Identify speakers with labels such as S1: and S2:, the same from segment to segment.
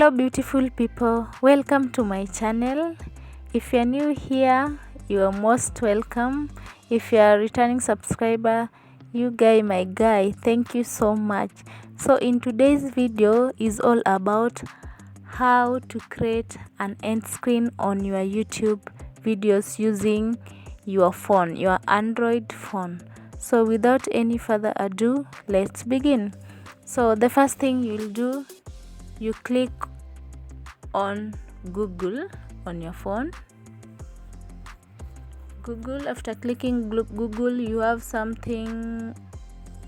S1: Hello beautiful people, welcome to my channel. If you're new here, you are most welcome. If you are a returning subscriber, my guy, thank you so much. So in today's video is all about how to create an end screen on your YouTube videos using your phone, your Android phone. So without any further ado, let's begin. So the first thing you'll do, you click on Google on your phone. Google. After clicking Google, you have something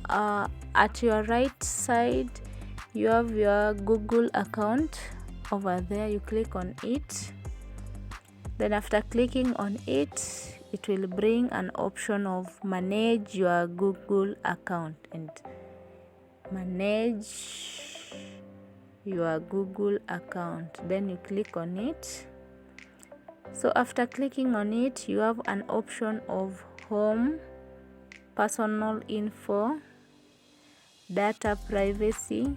S1: at your right side. You have your Google account over there. You click on it. Then after clicking on it, it will bring an option of manage your Google account and manage your Google account. Then you click on it. So after clicking on it, you have an option of home, personal info, data privacy.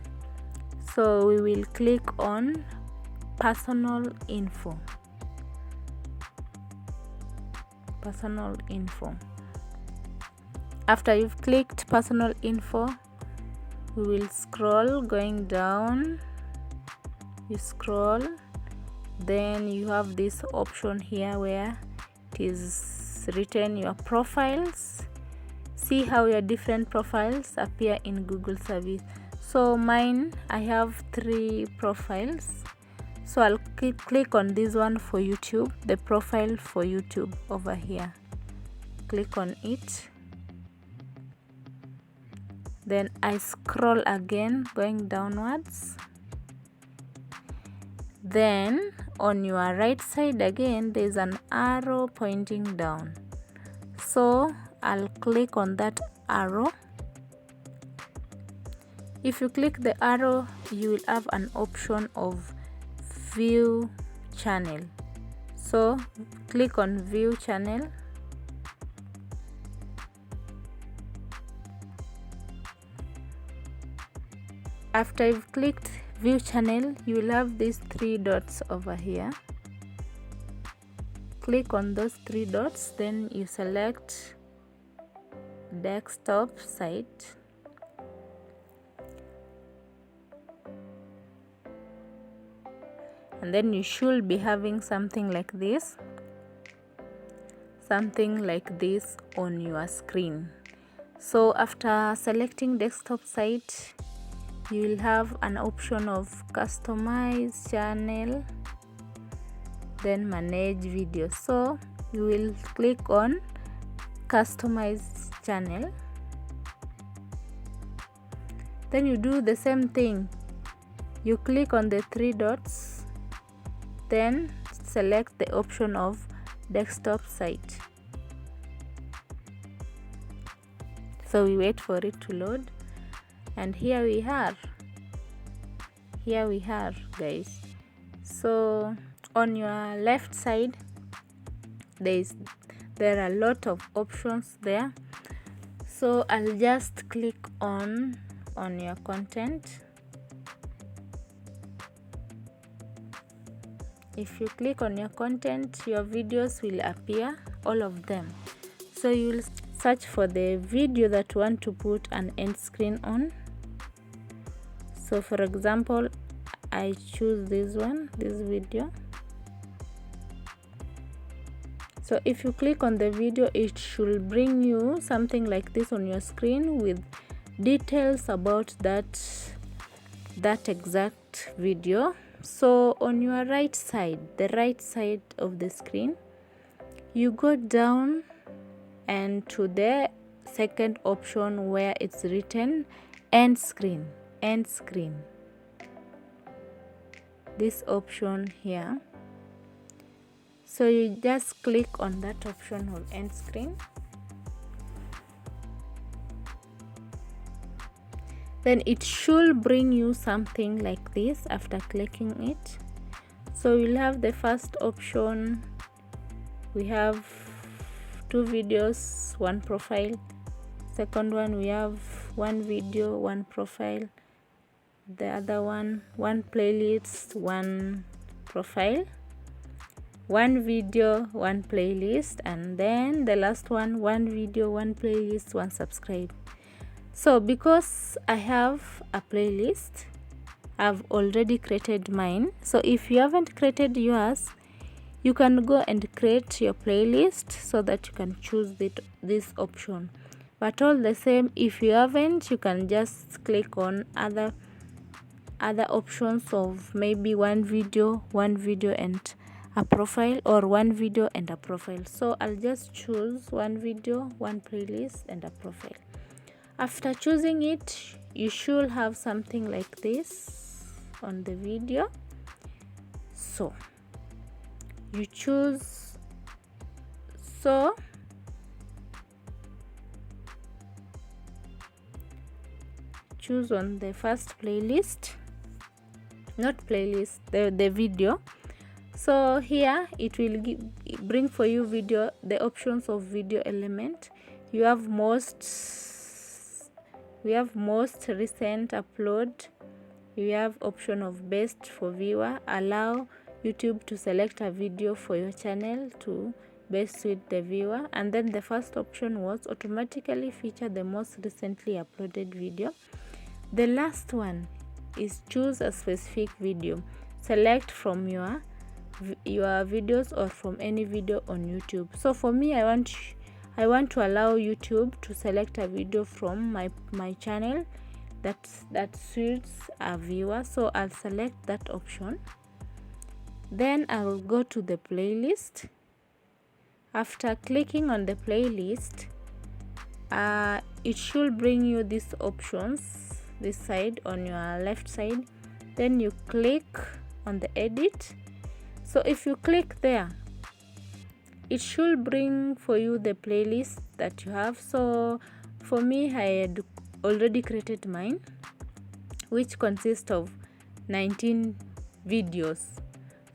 S1: So we will click on personal info. After you've clicked personal info, we will scroll going down. You scroll, then you have this option here where it is written your profiles. See how your different profiles appear in Google service. So mine, I have 3 profiles. So I'll click on this one for YouTube, the profile for YouTube over here. Click on it. Then I scroll again going downwards. Then on your right side again, there's an arrow pointing down. So I'll click on that arrow. If you click the arrow, you will have an option of view channel. So click on view channel. After you've clicked view channel, you will have these 3 dots over here. Click on those 3 dots, then you select desktop site. And then you should be having something like this on your screen. So after selecting desktop site, you will have an option of customize channel, then manage video. So you will click on customize channel. Then you do the same thing. You click on the 3 dots, then select the option of desktop site. So we wait for it to load. And here we are guys. So on your left side, there are a lot of options there. So I'll just click on your content. If you click on your content, your videos will appear, all of them. So you will search for the video that you want to put an end screen on. So for example, I choose this one, this video. So if you click on the video, it should bring you something like this on your screen with details about that exact video. So on your right side, the right side of the screen, you go down and to the second option where it's written end screen. This option here. So you just click on that option of end screen. Then it should bring you something like this after clicking it. So you'll have the first option. We have 2 videos, 1 profile. Second one, we have 1 video, 1 profile. the other one playlist, one profile, one video, one playlist, and then the last one video, one playlist, one subscribe. So because I have a playlist, I've already created mine. So if you haven't created yours, you can go and create your playlist so that you can choose this option. But all the same, if you haven't, you can just click on other options of maybe one video and a profile, or one video and a profile. So I'll just choose one video, one playlist, and a profile. After choosing it, you should have something like this on the video. So you choose, so choose on the first playlist, not playlist, the video. So here it will bring for you video, the options of video element. We have most recent upload. You have option of best for viewer, allow YouTube to select a video for your channel to best suit the viewer. And then the first option was automatically feature the most recently uploaded video. The last one is choose a specific video. Select from your videos or from any video on YouTube. So for me, I want to allow YouTube to select a video from my channel that suits a viewer. So I'll select that option. Then I will go to the playlist. After clicking on the playlist, it should bring you these options, this side on your left side. Then you click on the edit. So if you click there, it should bring for you the playlist that you have. So for me, I had already created mine, which consists of 19 videos.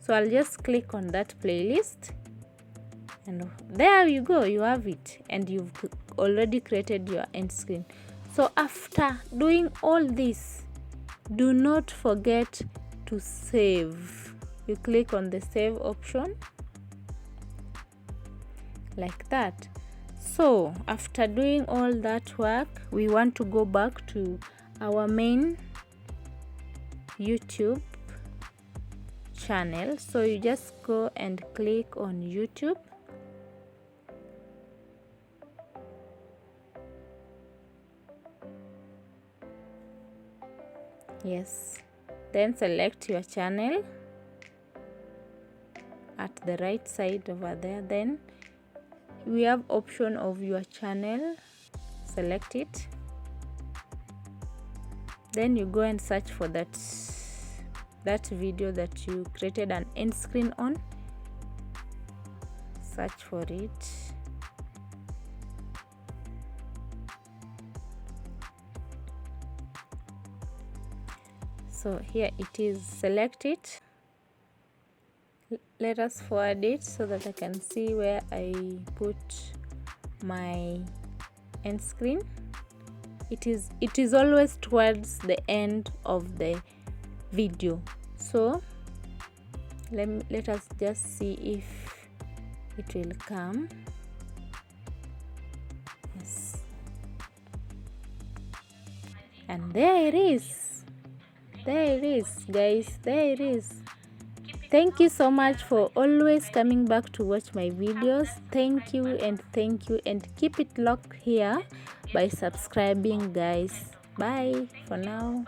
S1: So I'll just click on that playlist, and there you go, you have it, and you've already created your end screen. So after doing all this, do not forget to save. You click on the save option like that. So after doing all that work, we want to go back to our main YouTube channel. So you just go and click on YouTube. Yes, then select your channel at the right side over there. Then we have option of your channel, select it. Then you go and search for that video that you created an end screen on. Search for it. So here it is, select it. Let us forward it so that I can see where I put my end screen. It is always towards the end of the video. So let us just see if it will come. Yes, and there it is. There it is, guys. There it is. Thank you so much for always coming back to watch my videos. Thank you, and keep it locked here by subscribing, guys. Bye for now.